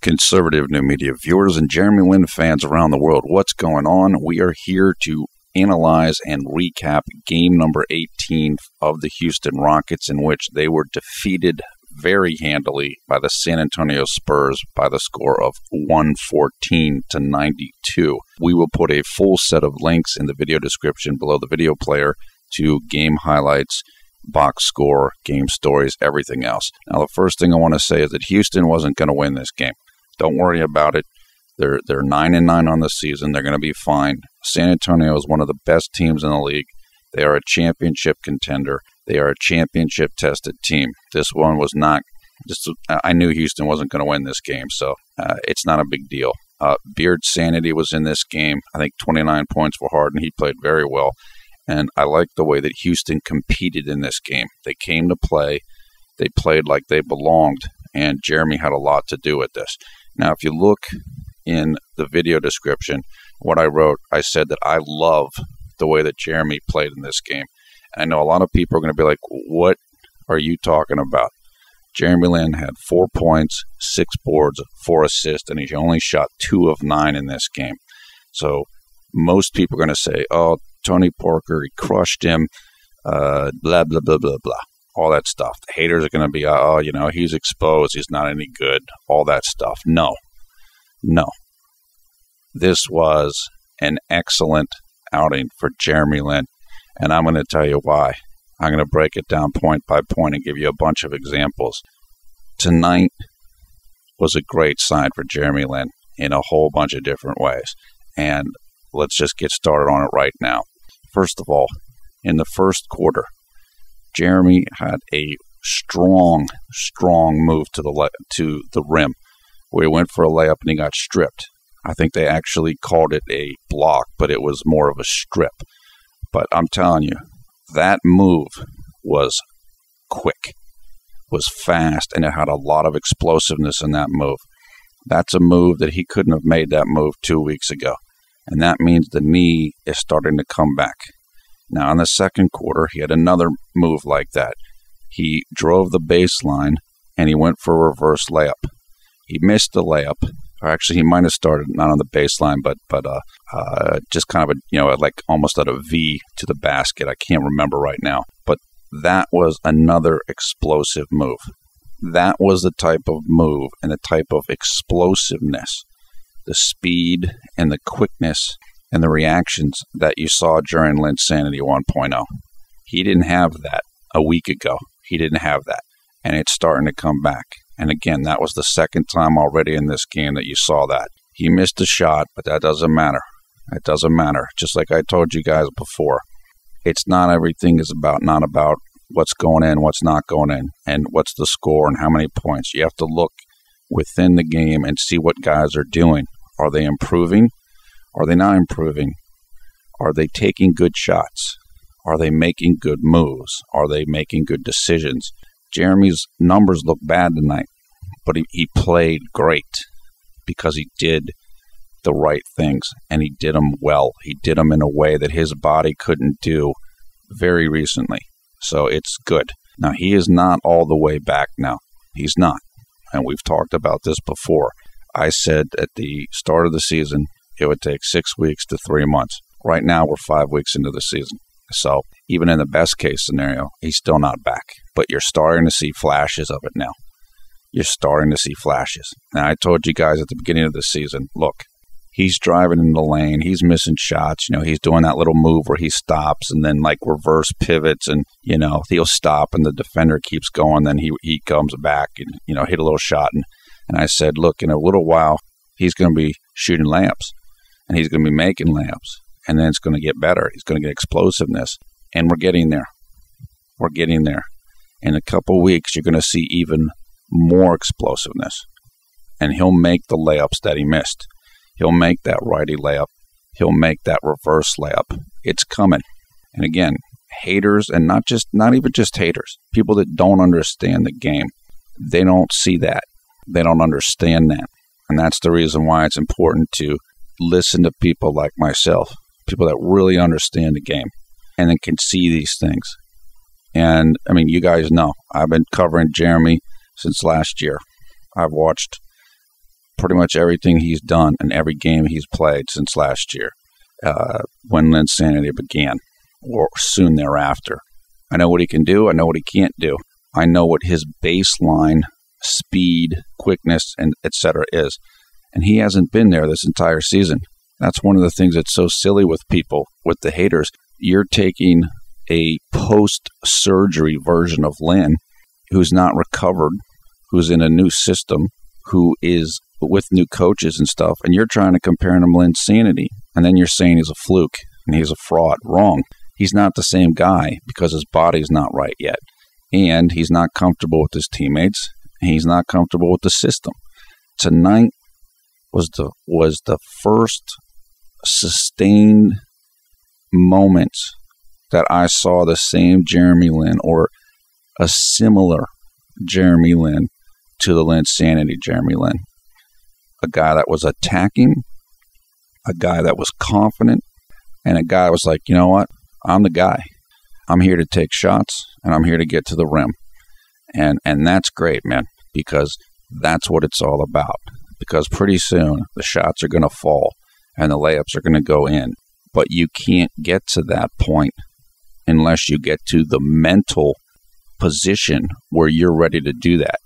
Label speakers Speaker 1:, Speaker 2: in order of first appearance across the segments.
Speaker 1: Conservative new media viewers and Jeremy Lin fans around the world, what's going on? We are here to analyze and recap game number 18 of the Houston Rockets, in which they were defeated very handily by the San Antonio Spurs by the score of 114-92. We will put a full set of links in the video description below the video player to game highlights, box score, game stories, everything else. Now, the first thing I want to say is that Houston wasn't going to win this game. Don't worry about it. They're 9-9 on the season. They're going to be fine. San Antonio is one of the best teams in the league. They are a championship contender. They are a championship-tested team. This one was not. I knew Houston wasn't going to win this game, so it's not a big deal. Beard's sanity was in this game. I think 29 points for Harden. He played very well. And I like the way that Houston competed in this game. They came to play. They played like they belonged, and Jeremy had a lot to do with this. Now, if you look in the video description, what I wrote, I said that I love the way that Jeremy played in this game. And I know a lot of people are going to be like, what are you talking about? Jeremy Lin had 4 points, 6 boards, 4 assists, and he only shot 2 of 9 in this game. So most people are going to say, oh, Tony Parker, he crushed him, blah, blah, blah, blah, blah. All that stuff. The haters are going to be, he's exposed, he's not any good, all that stuff. No. This was an excellent outing for Jeremy Lin, and I'm going to tell you why. I'm going to break it down point by point and give you a bunch of examples. Tonight was a great sign for Jeremy Lin in a whole bunch of different ways, and let's just get started on it right now. First of all, in the first quarter, Jeremy had a strong move to the rim, where he went for a layup and he got stripped. I think they actually called it a block, but it was more of a strip. But I'm telling you, that move was quick, was fast, and it had a lot of explosiveness in that move. That's a move that he couldn't have made that move 2 weeks ago. And that means the knee is starting to come back. Now, in the second quarter, he had another move like that. He drove the baseline, and he went for a reverse layup. He missed the layup. Or actually, he might have started not on the baseline, but just kind of like almost at a V to the basket. I can't remember right now. But that was another explosive move. That was the type of move and the type of explosiveness, the speed and the quickness and the reactions that you saw during Linsanity 1.0. He didn't have that a week ago. He didn't have that. And it's starting to come back. And again, that was the second time already in this game that you saw that. He missed a shot, but that doesn't matter. It doesn't matter. Just like I told you guys before, it's not everything is not about what's going in, what's not going in, and what's the score and how many points. You have to look within the game and see what guys are doing. Are they improving? Are they not improving? Are they taking good shots? Are they making good moves? Are they making good decisions? Jeremy's numbers look bad tonight, but he played great because he did the right things, and he did them well. He did them in a way that his body couldn't do very recently. So it's good. Now, he is not all the way back now. He's not. And we've talked about this before. I said at the start of the season, it would take 6 weeks to 3 months. Right now, we're 5 weeks into the season. So even in the best case scenario, he's still not back. But you're starting to see flashes of it now. You're starting to see flashes. Now, I told you guys at the beginning of the season, look, he's driving in the lane. He's missing shots. He's doing that little move where he stops and then like reverse pivots and, he'll stop and the defender keeps going. Then he comes back and, hit a little shot. And I said, look, in a little while, he's going to be shooting layups and he's going to be making layups. And then it's going to get better. He's going to get explosiveness. And we're getting there. We're getting there. In a couple weeks, you're going to see even more explosiveness. And he'll make the layups that he missed. He'll make that righty layup. He'll make that reverse layup. It's coming. And again, haters, and not even just haters, people that don't understand the game, they don't see that. They don't understand that. And that's the reason why it's important to listen to people like myself, people that really understand the game and then can see these things. And, I mean, you guys know, I've been covering Jeremy since last year. I've watched pretty much everything he's done in every game he's played since last year, when Linsanity began, or soon thereafter. I know what he can do. I know what he can't do. I know what his baseline speed, quickness, and etc. is. And he hasn't been there this entire season. That's one of the things that's so silly with people, with the haters. You're taking a post-surgery version of Lin, who's not recovered, who's in a new system, who is with new coaches and stuff, and you're trying to compare him to Linsanity, and then you're saying he's a fluke and he's a fraud. Wrong. He's not the same guy because his body's not right yet, and he's not comfortable with his teammates, and he's not comfortable with the system. Tonight was the first sustained moment that I saw the same Jeremy Lin, or a similar Jeremy Lin, to the Linsanity Jeremy Lin. A guy that was attacking, a guy that was confident, and a guy that was like, you know what? I'm the guy. I'm here to take shots, and I'm here to get to the rim. And that's great, man, because that's what it's all about. Because pretty soon the shots are going to fall and the layups are going to go in. But you can't get to that point unless you get to the mental position where you're ready to do that,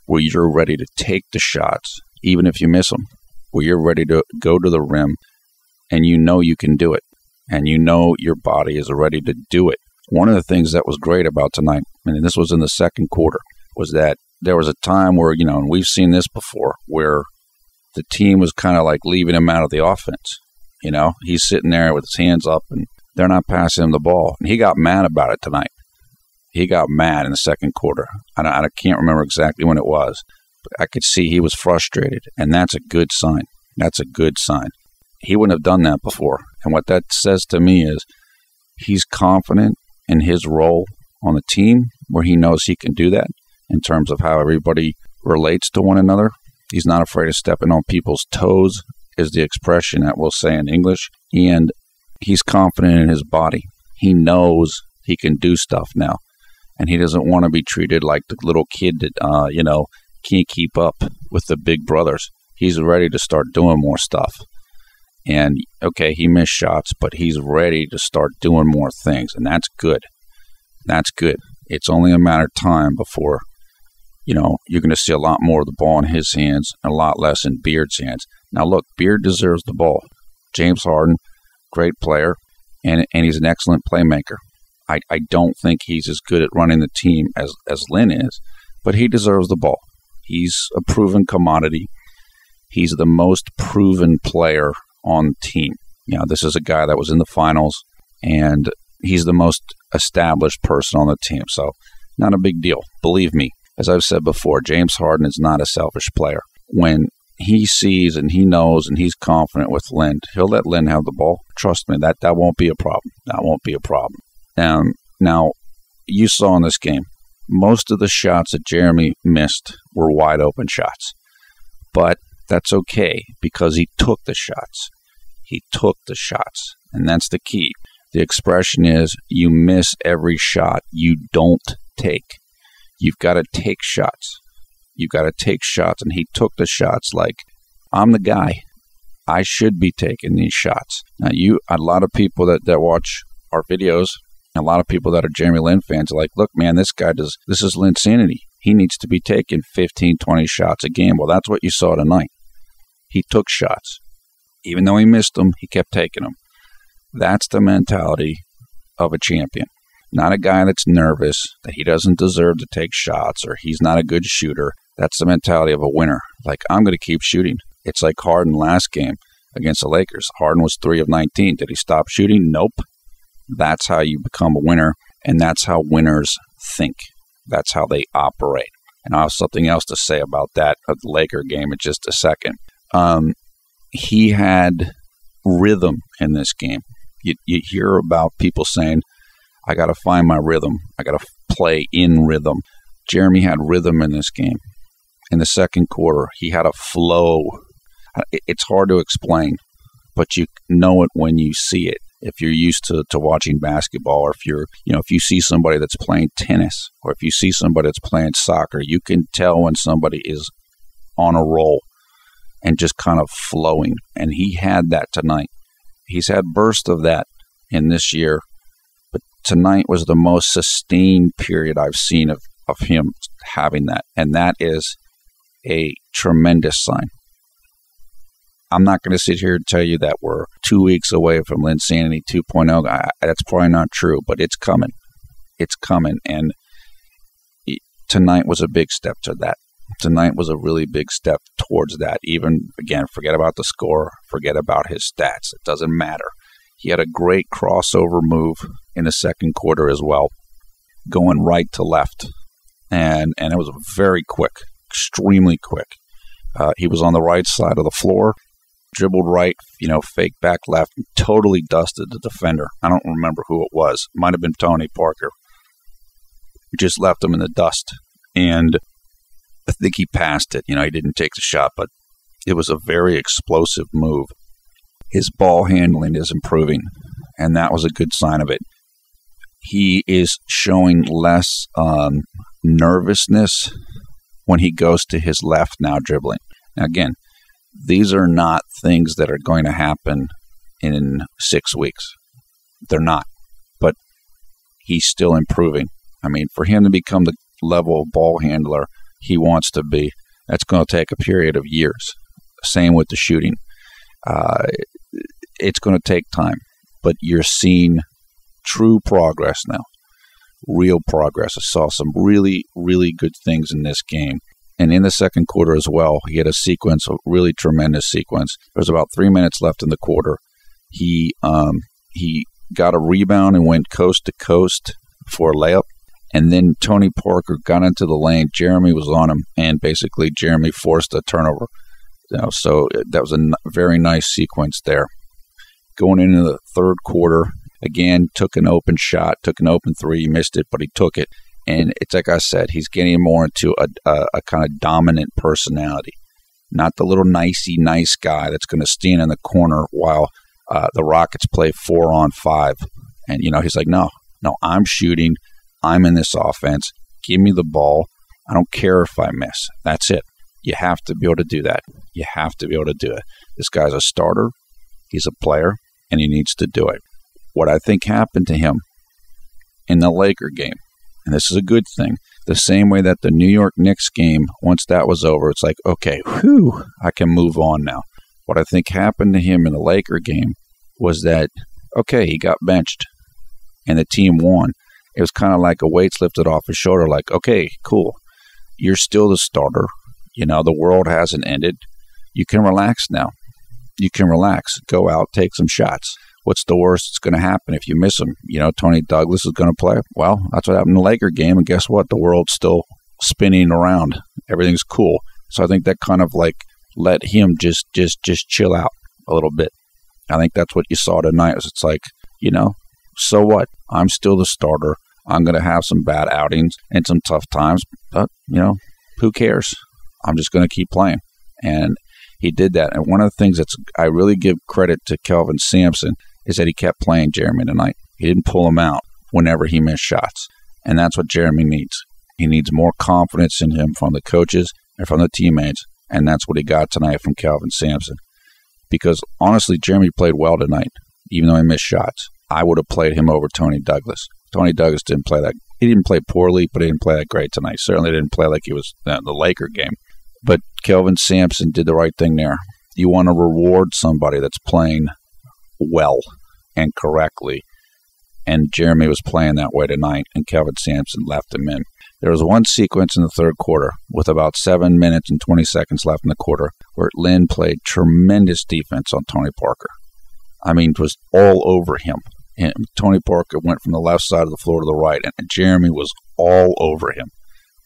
Speaker 1: where you're ready to take the shots, even if you miss them, where you're ready to go to the rim and you know you can do it, and you know your body is ready to do it. One of the things that was great about tonight, and this was in the second quarter, was that there was a time where, and we've seen this before, where the team was kind of like leaving him out of the offense. He's sitting there with his hands up and they're not passing him the ball. And he got mad about it tonight. He got mad in the second quarter. I can't remember exactly when it was, but I could see he was frustrated, and that's a good sign. That's a good sign. He wouldn't have done that before. And what that says to me is he's confident in his role on the team, where he knows he can do that in terms of how everybody relates to one another. He's not afraid of stepping on people's toes, is the expression that we'll say in English. And he's confident in his body. He knows he can do stuff now. And he doesn't want to be treated like the little kid that, can't keep up with the big brothers. He's ready to start doing more stuff. And, okay, he missed shots, but he's ready to start doing more things. And that's good. That's good. It's only a matter of time before, you're going to see a lot more of the ball in his hands and a lot less in Beard's hands. Now, look, Beard deserves the ball. James Harden, great player, and he's an excellent playmaker. I don't think he's as good at running the team as Lin is, but he deserves the ball. He's a proven commodity. He's the most proven player on the team. This is a guy that was in the finals, and he's the most established person on the team. So, not a big deal. Believe me, as I've said before, James Harden is not a selfish player. When he sees and he knows and he's confident with Lin, he'll let Lin have the ball. Trust me, that won't be a problem. That won't be a problem. Now, you saw in this game, most of the shots that Jeremy missed were wide open shots. But that's okay, because he took the shots. He took the shots, and that's the key. The expression is, you miss every shot you don't take. You've got to take shots. You've got to take shots, and he took the shots like, I'm the guy. I should be taking these shots. Now, a lot of people that watch our videos, a lot of people that are Jeremy Lin fans are like, look, man, this is Linsanity. He needs to be taking 15, 20 shots a game. Well, that's what you saw tonight. He took shots. Even though he missed them, he kept taking them. That's the mentality of a champion. Not a guy that's nervous, that he doesn't deserve to take shots, or he's not a good shooter. That's the mentality of a winner. Like, I'm going to keep shooting. It's like Harden last game against the Lakers. Harden was 3 of 19. Did he stop shooting? Nope. That's how you become a winner, and that's how winners think. That's how they operate. And I have something else to say about that of the Laker game in just a second. He had rhythm in this game. You hear about people saying, I got to find my rhythm. I got to play in rhythm. Jeremy had rhythm in this game. In the second quarter, he had a flow. It's hard to explain, but you know it when you see it. If you're used to watching basketball, or if you see somebody that's playing tennis, or if you see somebody that's playing soccer, you can tell when somebody is on a roll. and just kind of flowing. And he had that tonight. He's had bursts of that in this year, but tonight was the most sustained period I've seen of him having that. And that is a tremendous sign. I'm not going to sit here and tell you that we're 2 weeks away from Linsanity 2.0. That's probably not true, but it's coming. It's coming. And tonight was a big step to that. Tonight was a really big step towards that. Even, again, forget about the score. Forget about his stats. It doesn't matter. He had a great crossover move in the second quarter as well, going right to left. And it was very quick, extremely quick. He was on the right side of the floor, dribbled right, fake back left, and totally dusted the defender. I don't remember who it was. Might have been Tony Parker. Just left him in the dust. And I think he passed it. He didn't take the shot, but it was a very explosive move. His ball handling is improving, and that was a good sign of it. He is showing less nervousness when he goes to his left now dribbling. Now, again, these are not things that are going to happen in 6 weeks. They're not. But he's still improving. I mean, for him to become the level of ball handler he wants to be, that's going to take a period of years. Same with the shooting. It's going to take time. But you're seeing true progress now. Real progress. I saw some really, really good things in this game. And in the second quarter as well, he had a sequence, a really tremendous sequence. There was about 3 minutes left in the quarter. He got a rebound and went coast to coast for a layup. And then Tony Parker got into the lane. Jeremy was on him, and basically Jeremy forced a turnover. So that was a very nice sequence there. Going into the third quarter, again, took an open shot, took an open three. He missed it, but he took it. And it's like I said, he's getting more into a kind of dominant personality. Not the little nice guy that's going to stand in the corner while the Rockets play 4-on-5. And, he's like, no, I'm shooting. I'm in this offense. Give me the ball. I don't care if I miss. That's it. You have to be able to do that. You have to be able to do it. This guy's a starter. He's a player, and he needs to do it. What I think happened to him in the Laker game, and this is a good thing, the same way that the New York Knicks game, once that was over, it's like, okay, I can move on now. What I think happened to him in the Laker game was that, okay, he got benched, and the team won. It was kind of like a weight's lifted off his shoulder, like, okay, cool. You're still the starter. The world hasn't ended. You can relax now. You can relax. Go out, take some shots. What's the worst that's going to happen if you miss him? Tony Douglas is going to play. Well, that's what happened in the Laker game, and guess what? The world's still spinning around. Everything's cool. So I think that kind of like let him just chill out a little bit. I think that's what you saw tonight. It's like, so what? I'm still the starter. I'm going to have some bad outings and some tough times, but, who cares? I'm just going to keep playing. And he did that. And one of the things I really give credit to Kelvin Sampson is that he kept playing Jeremy tonight. He didn't pull him out whenever he missed shots. And that's what Jeremy needs. He needs more confidence in him from the coaches and from the teammates. And that's what he got tonight from Kelvin Sampson. Because honestly, Jeremy played well tonight, even though he missed shots. I would have played him over Tony Douglas. Tony Douglas didn't play that. He didn't play poorly, but he didn't play that great tonight. Certainly didn't play like he was in the Laker game. But Kelvin Sampson did the right thing there. You want to reward somebody that's playing well and correctly. And Jeremy was playing that way tonight, and Kelvin Sampson left him in. There was one sequence in the third quarter with about 7 minutes and 20 seconds left in the quarter where Lin played tremendous defense on Tony Parker. I mean, it was all over him. And Tony Parker went from the left side of the floor to the right, and Jeremy was all over him.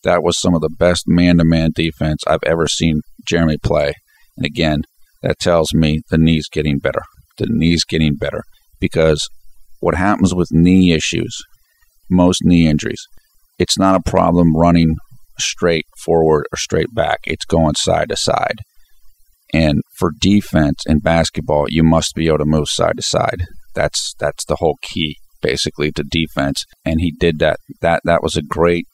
Speaker 1: That was some of the best man-to-man defense I've ever seen Jeremy play. And again, that tells me the knee's getting better. The knee's getting better. Because what happens with knee issues, most knee injuries, it's not a problem running straight forward or straight back. It's going side to side. And for defense in basketball, you must be able to move side to side. That's the whole key, basically, to defense. And he did that. That was a great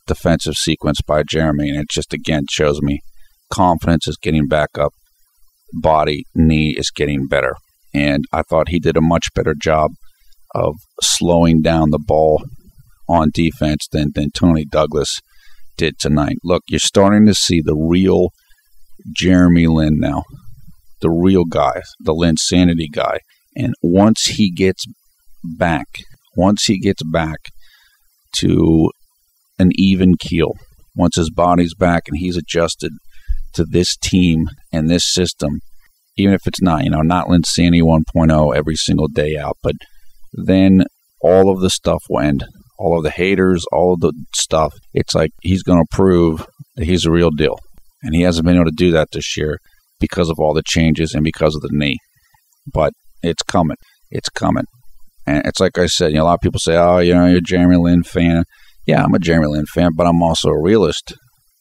Speaker 1: defensive sequence by Jeremy. And it just, again, shows me confidence is getting back up. body, knee is getting better. And I thought he did a much better job of slowing down the ball on defense than Tony Douglas did tonight. Look, you're starting to see the real Jeremy Lin now, the real guy, the Linsanity guy. And once he gets back to an even keel, once his body's back and he's adjusted to this team and this system, even if it's not, not Linsanity 1.0 every single day out, but then all of the stuff will end. All of the haters, all of the stuff, it's like he's going to prove that he's a real deal. And he hasn't been able to do that this year because of all the changes and because of the knee. But it's coming. It's coming. And it's like I said, a lot of people say, oh, you're a Jeremy Lin fan. Yeah, I'm a Jeremy Lin fan, but I'm also a realist.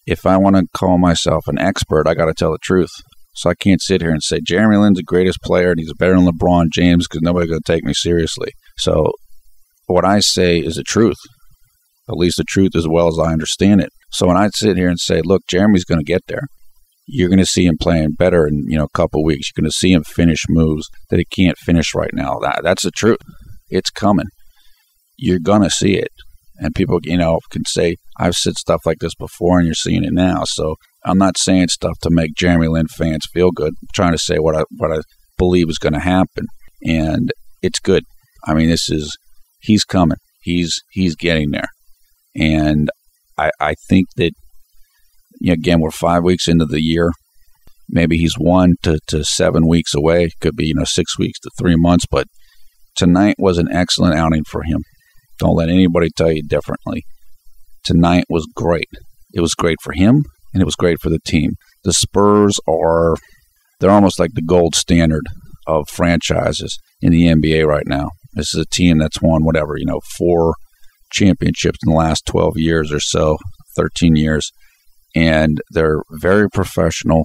Speaker 1: If I want to call myself an expert, I got to tell the truth. So I can't sit here and say Jeremy Lin's the greatest player and he's better than LeBron James because nobody's going to take me seriously. So what I say is the truth, at least the truth as well as I understand it. So when I sit here and say, look, Jeremy's going to get there, you're going to see him playing better in a couple of weeks. You're going to see him finish moves that he can't finish right now. That's the truth. It's coming. You're going to see it. And people, can say, I've said stuff like this before and you're seeing it now. So I'm not saying stuff to make Jeremy Lin fans feel good. I'm trying to say what I believe is going to happen. And it's good. I mean, he's coming. He's getting there. And I think that, again, we're 5 weeks into the year. Maybe he's 1 to 7 weeks away. Could be, 6 weeks to 3 months. But tonight was an excellent outing for him. Don't let anybody tell you differently. Tonight was great. It was great for him, and it was great for the team. The Spurs they're almost like the gold standard of franchises in the NBA right now. This is a team that's won 4 championships in the last 12 years or so, 13 years. And they're very professional.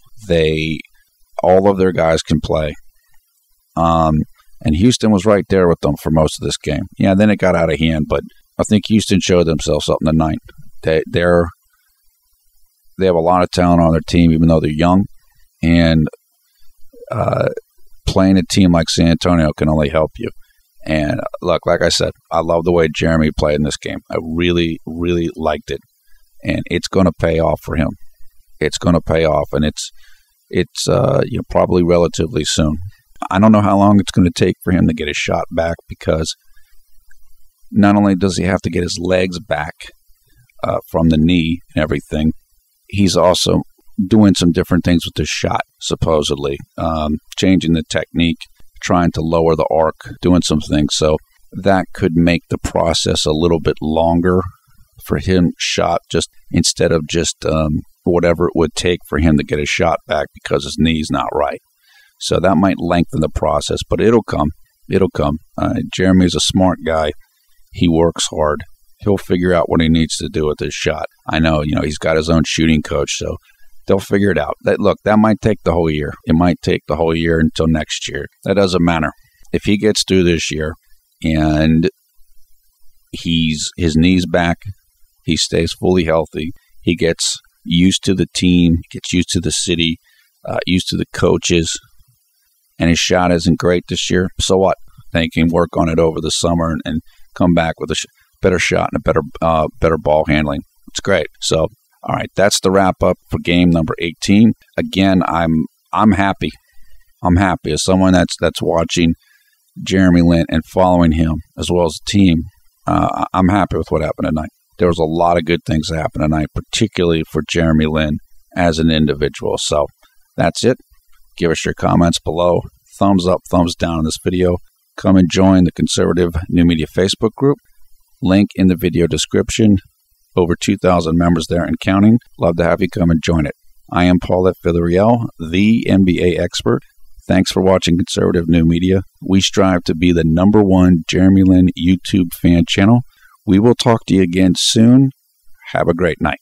Speaker 1: All of their guys can play. And Houston was right there with them for most of this game. Yeah, then it got out of hand, but I think Houston showed themselves something tonight. They have a lot of talent on their team, even though they're young. And playing a team like San Antonio can only help you. And look, like I said, I love the way Jeremy played in this game. I really, really liked it. And it's going to pay off for him. It's going to pay off, and it's probably relatively soon. I don't know how long it's going to take for him to get his shot back, because not only does he have to get his legs back from the knee and everything, he's also doing some different things with his shot, supposedly, changing the technique, trying to lower the arc, doing some things. So that could make the process a little bit longer for him shot, just instead of just whatever it would take for him to get his shot back because his knee's not right. So that might lengthen the process, but it'll come. It'll come. Jeremy's a smart guy. He works hard. He'll figure out what he needs to do with his shot. I know, he's got his own shooting coach, so they'll figure it out. That might take the whole year. It might take the whole year until next year. That doesn't matter. If he gets through this year and his knee's back, he stays fully healthy, he gets used to the team, gets used to the city, used to the coaches, and his shot isn't great this year, so what? Then he can work on it over the summer and come back with a better shot and a better ball handling. It's great. So, all right, that's the wrap up for game number 18. Again, I'm happy. I'm happy as someone that's watching Jeremy Lin and following him as well as the team. I'm happy with what happened tonight. There was a lot of good things that happened tonight, particularly for Jeremy Lin as an individual. So that's it. Give us your comments below. Thumbs up, thumbs down on this video. Come and join the Conservative New Media Facebook group. Link in the video description. Over 2,000 members there and counting. Love to have you come and join it. I am Paulette Villarreal, the NBA expert. Thanks for watching Conservative New Media. We strive to be the #1 Jeremy Lin YouTube fan channel. We will talk to you again soon. Have a great night.